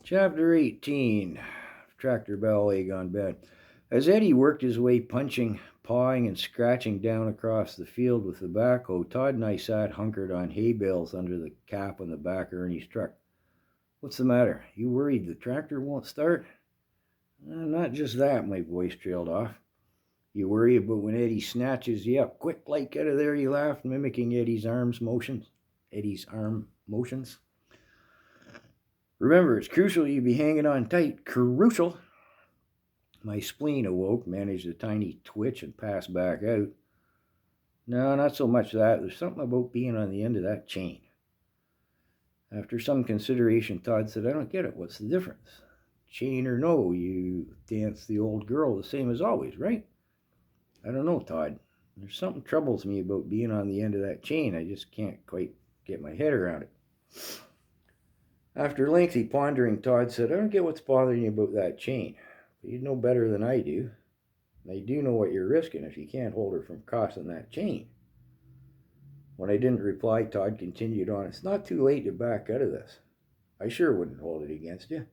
Chapter 18, Tractor Ballet Gone Bad. As Eddie worked his way punching, pawing, and scratching down across the field with the backhoe, Todd and I sat hunkered on hay bales under the cap on the back of Ernie's truck. What's the matter? You worried the tractor won't start? Not just that, my voice trailed off. You worry about when Eddie snatches you up quick like out of there, he laughed, mimicking Eddie's arm motions. Remember, it's crucial you be hanging on tight. Crucial. My spleen awoke, managed a tiny twitch, and passed back out. No, not so much that. There's something about being on the end of that chain. After some consideration, Todd said, I don't get it. What's the difference? Chain or no, you dance the old girl the same as always, right? I don't know, Todd. There's something troubles me about being on the end of that chain. I just can't quite get my head around it. After lengthy pondering, Todd said, I don't get what's bothering you about that chain. But you know better than I do. And I do know what you're risking if you can't hold her from crossing that chain. When I didn't reply, Todd continued on, it's not too late to back out of this. I sure wouldn't hold it against you.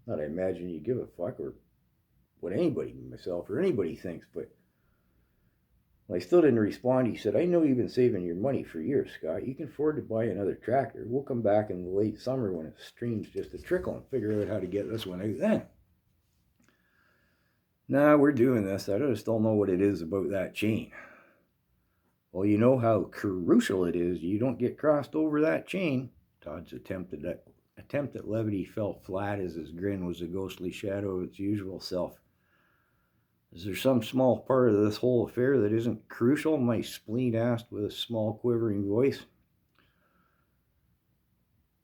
Not I imagine you give a fuck or what anybody, myself or anybody thinks, but when I still didn't respond, he said, I know you've been saving your money for years, Scott. You can afford to buy another tractor. We'll come back in the late summer when it stream's just a trickle and figure out how to get this one out then. Nah, we're doing this. I just don't know what it is about that chain. Well, you know how crucial it is you don't get crossed over that chain. Todd's attempt at levity fell flat as his grin was a ghostly shadow of its usual self. Is there some small part of this whole affair that isn't crucial? My spleen asked with a small quivering voice.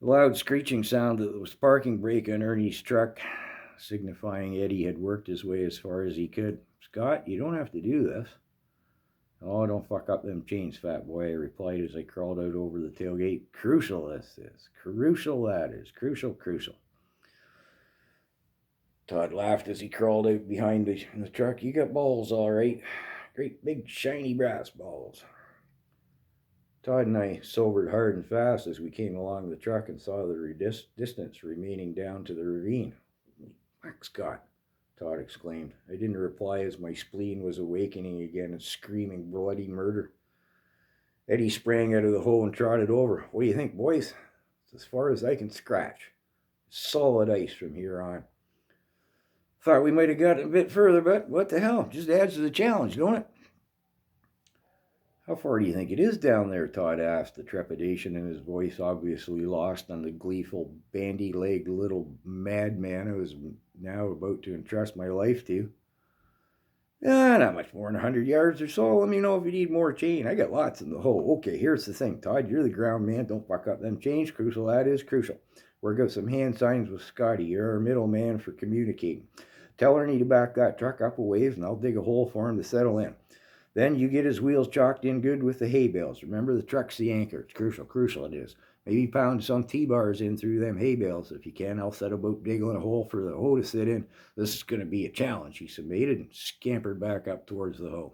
The loud screeching sound of the sparking brake on Ernie's truck, signifying Eddie had worked his way as far as he could. Scott, you don't have to do this. Oh, don't fuck up them chains, fat boy, I replied as I crawled out over the tailgate. Crucial this is. Crucial that is. Crucial. Todd laughed as he crawled out behind the truck. You got balls, all right. Great big shiny brass balls. Todd and I sobered hard and fast as we came along the truck and saw the distance remaining down to the ravine. Whack, Scott, Todd exclaimed. I didn't reply as my spleen was awakening again and screaming bloody murder. Eddie sprang out of the hole and trotted over. What do you think, boys? It's as far as I can scratch. Solid ice from here on. Thought we might have gotten a bit further, but what the hell? Just adds to the challenge, don't it? How far do you think it is down there? Todd asked, the trepidation in his voice obviously lost on the gleeful, bandy-legged little madman I was now about to entrust my life to. Not much more than 100 yards or so. Let me know if you need more chain. I got lots in the hole. Okay, here's the thing, Todd. You're the ground man. Don't fuck up them chains. Crucial, that is crucial. Work out some hand signs with Scotty. You're our middleman for communicating. Tell Ernie to back that truck up a ways, and I'll dig a hole for him to settle in. Then you get his wheels chalked in good with the hay bales. Remember, the truck's the anchor. It's crucial it is. Maybe pound some T-bars in through them hay bales. If you can, I'll set about digging a hole for the hoe to sit in. This is going to be a challenge, he submitted and scampered back up towards the hoe.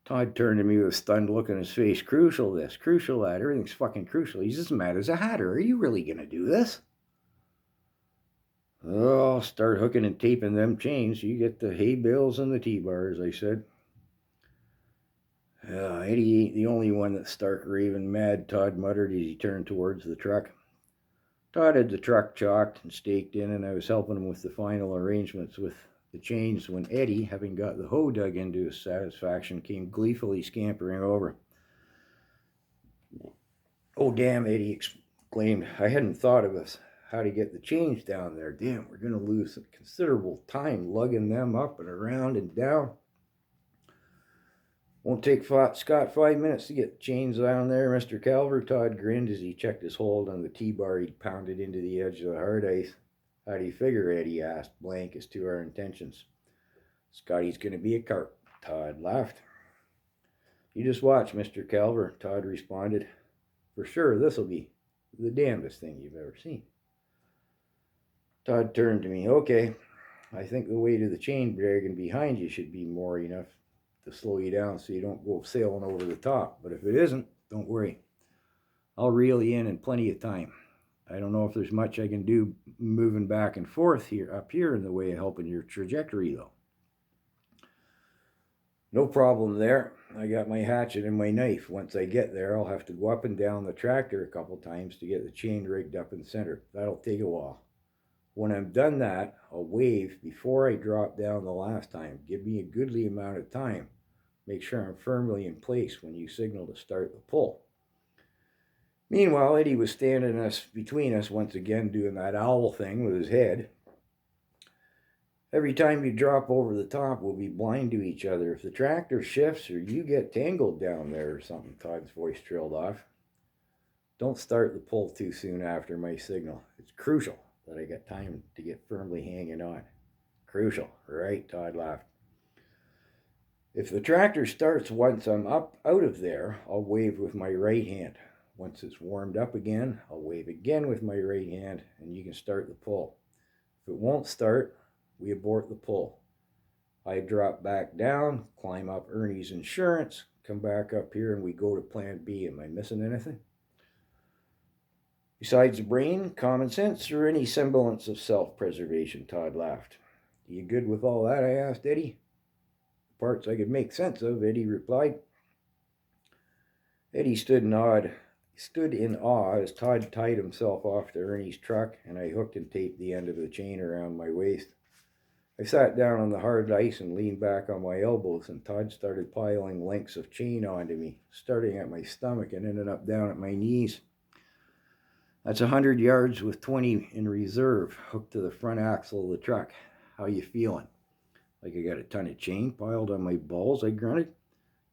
Todd turned to me with a stunned look on his face. Crucial this, crucial that. Everything's fucking crucial. He's as mad as a hatter. Are you really going to do this? Oh, I'll start hooking and taping them chains. You get the hay bales and the T-bars, I said. Eddie ain't the only one that's stark raving mad, Todd muttered as he turned towards the truck. Todd had the truck chalked and staked in, and I was helping him with the final arrangements with the chains when Eddie, having got the hoe dug into his satisfaction, came gleefully scampering over. Oh, damn, Eddie exclaimed. I hadn't thought of this. How to get the chains down there. Damn, we're going to lose some considerable time lugging them up and around and down. Won't take Scott 5 minutes to get the chains down there, Mr. Calver. Todd grinned as he checked his hold on the T-bar he'd pounded into the edge of the hard ice. How do you figure, Eddie asked, blank as to our intentions. Scotty's going to be a carp, Todd laughed. You just watch, Mr. Calver, Todd responded. For sure, this'll be the damnedest thing you've ever seen. Todd turned to me. Okay, I think the weight of the chain dragging behind you should be more enough to slow you down so you don't go sailing over the top. But if it isn't, don't worry. I'll reel you in plenty of time. I don't know if there's much I can do moving back and forth here, up here, in the way of helping your trajectory, though. No problem there. I got my hatchet and my knife. Once I get there, I'll have to go up and down the tractor a couple times to get the chain rigged up in the center. That'll take a while. When I'm done that, I'll wave before I drop down the last time. Give me a goodly amount of time. Make sure I'm firmly in place when you signal to start the pull. Meanwhile, Eddie was standing between us once again, doing that owl thing with his head. Every time you drop over the top, we'll be blind to each other. If the tractor shifts or you get tangled down there or something, Todd's voice trailed off. Don't start the pull too soon after my signal. It's crucial that I get time to get firmly hanging on. Crucial, right? Todd laughed. If the tractor starts once I'm up out of there, I'll wave with my right hand. Once it's warmed up again, I'll wave again with my right hand and you can start the pull. If it won't start, we abort the pull. I drop back down, climb up Ernie's insurance, come back up here, and we go to plan B. Am I missing anything? Besides the brain, common sense, or any semblance of self-preservation, Todd laughed. You good with all that? I asked Eddie. The parts I could make sense of, Eddie replied. Eddie stood in awe as Todd tied himself off to Ernie's truck, and I hooked and taped the end of the chain around my waist. I sat down on the hard ice and leaned back on my elbows, and Todd started piling lengths of chain onto me, starting at my stomach and ended up down at my knees. That's 100 yards with 20 in reserve, hooked to the front axle of the truck. How you feeling? Like I got a ton of chain piled on my balls, I grunted.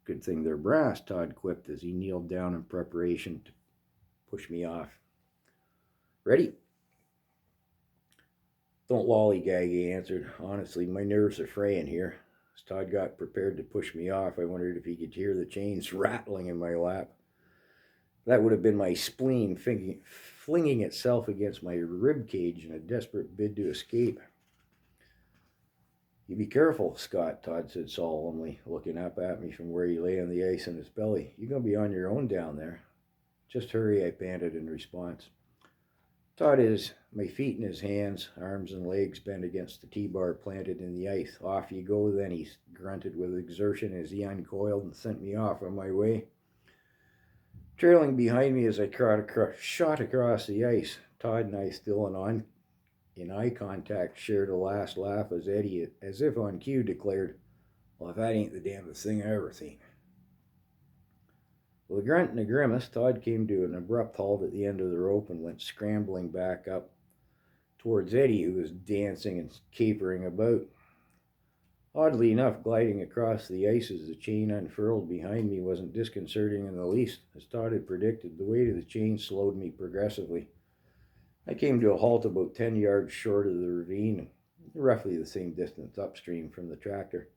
Good thing they're brass, Todd quipped as he kneeled down in preparation to push me off. Ready? Don't lollygag, he answered. Honestly, my nerves are fraying here. As Todd got prepared to push me off, I wondered if he could hear the chains rattling in my lap. That would have been my spleen flinging itself against my rib cage in a desperate bid to escape. You be careful, Scott, Todd said solemnly, looking up at me from where he lay on the ice in his belly. You're going to be on your own down there. Just hurry, I panted in response. Todd is, my feet in his hands, arms and legs bent against the T-bar planted in the ice. Off you go then, he grunted with exertion as he uncoiled and sent me off on my way. Trailing behind me as I shot across the ice, Todd and I still in eye contact shared a last laugh as Eddie, as if on cue, declared, well, if that ain't the damnedest thing I ever seen. With a grunt and a grimace, Todd came to an abrupt halt at the end of the rope and went scrambling back up towards Eddie, who was dancing and capering about. Oddly enough, gliding across the ice as the chain unfurled behind me wasn't disconcerting in the least. As Todd had predicted, the weight of the chain slowed me progressively. I came to a halt about 10 yards short of the ravine, roughly the same distance upstream from the tractor.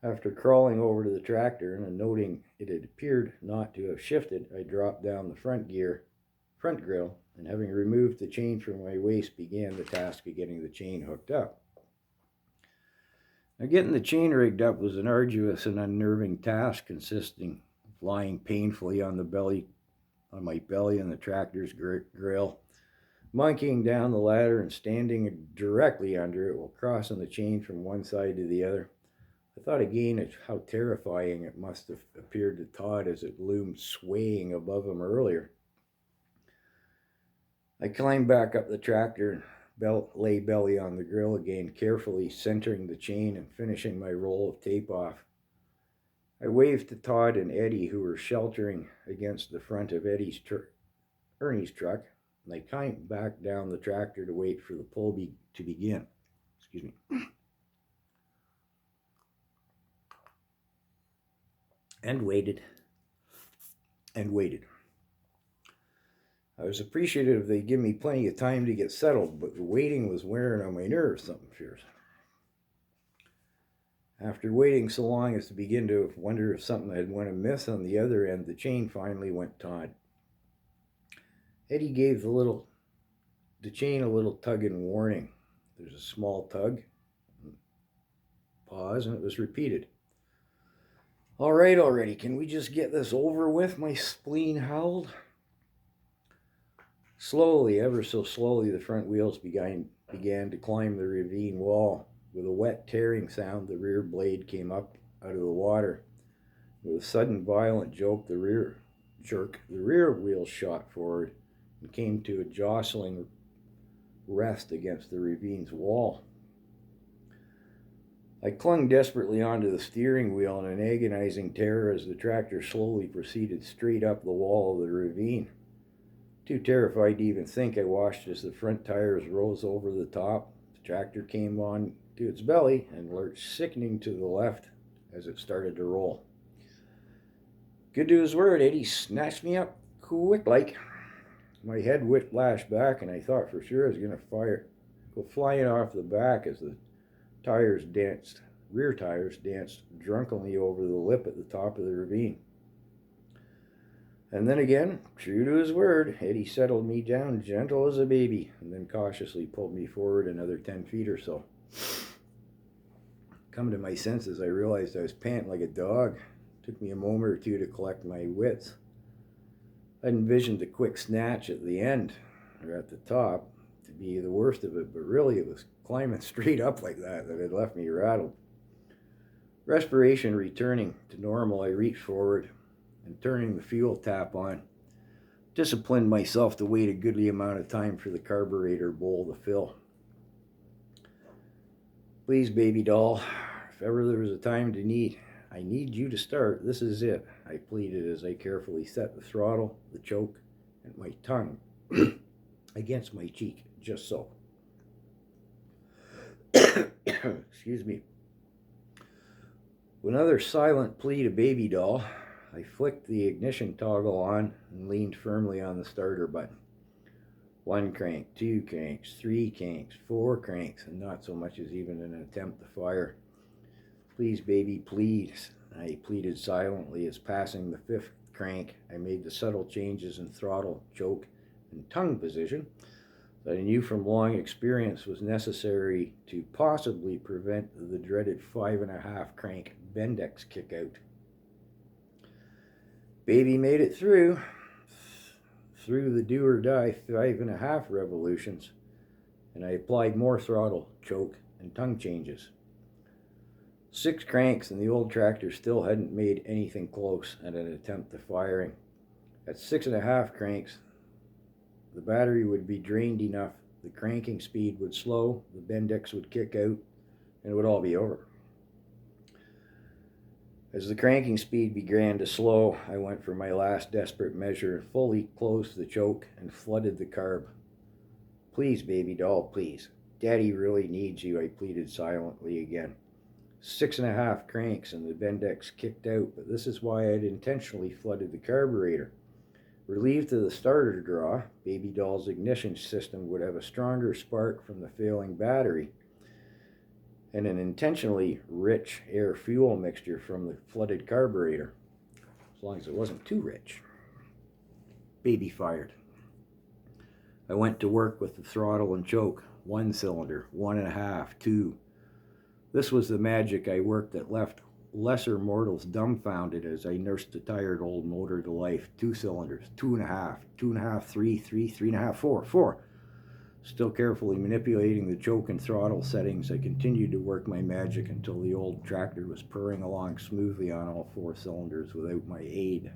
After crawling over to the tractor and noting it had appeared not to have shifted, I dropped down the front grill, and having removed the chain from my waist, began the task of getting the chain hooked up. Now, getting the chain rigged up was an arduous and unnerving task, consisting of lying painfully on my belly in the tractor's grill, monkeying down the ladder and standing directly under it while crossing the chain from one side to the other. I thought again of how terrifying it must have appeared to Todd as it loomed swaying above him earlier. I climbed back up the tractor and lay belly on the grill again, carefully centering the chain and finishing my roll of tape off. I waved to Todd and Eddie, who were sheltering against the front of Ernie's truck, and I climbed back down the tractor to wait for the pull to begin. Excuse me. And waited. I was appreciative they'd give me plenty of time to get settled, but the waiting was wearing on my nerves something fierce. After waiting so long as to begin to wonder if something had went amiss on the other end, the chain finally went taut. Eddie gave the chain a little tug in warning. There's a small tug, pause, and it was repeated. All right, already, can we just get this over with? My spleen howled. Slowly, ever so slowly, the front wheels began to climb the ravine wall. With a wet tearing sound, the rear blade came up out of the water. With a sudden violent jerk, the rear wheels shot forward and came to a jostling rest against the ravine's wall. I clung desperately onto the steering wheel in an agonizing terror as the tractor slowly proceeded straight up the wall of the ravine. Too terrified to even think, I watched as the front tires rose over the top. The tractor came on to its belly and lurched sickening to the left as it started to roll. Good to his word, Eddie snatched me up quick like. My head whiplashed back, and I thought for sure I was going to go flying off the back as the rear tires danced drunkenly over the lip at the top of the ravine. And then again, true to his word, Eddie settled me down gentle as a baby and then cautiously pulled me forward another 10 feet or so. Coming to my senses, I realized I was panting like a dog. It took me a moment or two to collect my wits. I envisioned a quick snatch at the end, or at the top, to be the worst of it, but really it was climbing straight up like that had left me rattled. Respiration returning to normal, I reached forward and turning the fuel tap on, disciplined myself to wait a goodly amount of time for the carburetor bowl to fill. Please, baby doll, if ever there was a time I need you to start. This is it, I pleaded as I carefully set the throttle, the choke, and my tongue against my cheek, just so. Excuse me. With another silent plea to baby doll, I flicked the ignition toggle on and leaned firmly on the starter button. 1 crank, 2 cranks, 3 cranks, 4 cranks, and not so much as even an attempt to fire. Please, baby, please, I pleaded silently as passing the 5th crank, I made the subtle changes in throttle, choke, and tongue position that I knew from long experience was necessary to possibly prevent the dreaded 5.5 crank Bendix kick out. Baby made it through the do or die 5.5 revolutions, and I applied more throttle, choke, and tongue changes. 6 cranks and the old tractor still hadn't made anything close at an attempt to firing. At 6.5 cranks, the battery would be drained enough, the cranking speed would slow, the Bendix would kick out, and it would all be over. As the cranking speed began to slow, I went for my last desperate measure and fully closed the choke and flooded the carb. Please, baby doll, please. Daddy really needs you, I pleaded silently again. 6.5 cranks and the Bendix kicked out, but this is why I'd intentionally flooded the carburetor. Relieved of the starter draw, baby doll's ignition system would have a stronger spark from the failing battery and an intentionally rich air-fuel mixture from the flooded carburetor, as long as it wasn't too rich. Baby fired. I went to work with the throttle and choke, 1 cylinder, 1.5, 2. This was the magic I worked that left lesser mortals dumbfounded as I nursed the tired old motor to life. 2 cylinders, 2.5, 2.5, 3, 3.5, 4. Still carefully manipulating the choke and throttle settings, I continued to work my magic until the old tractor was purring along smoothly on all 4 cylinders without my aid.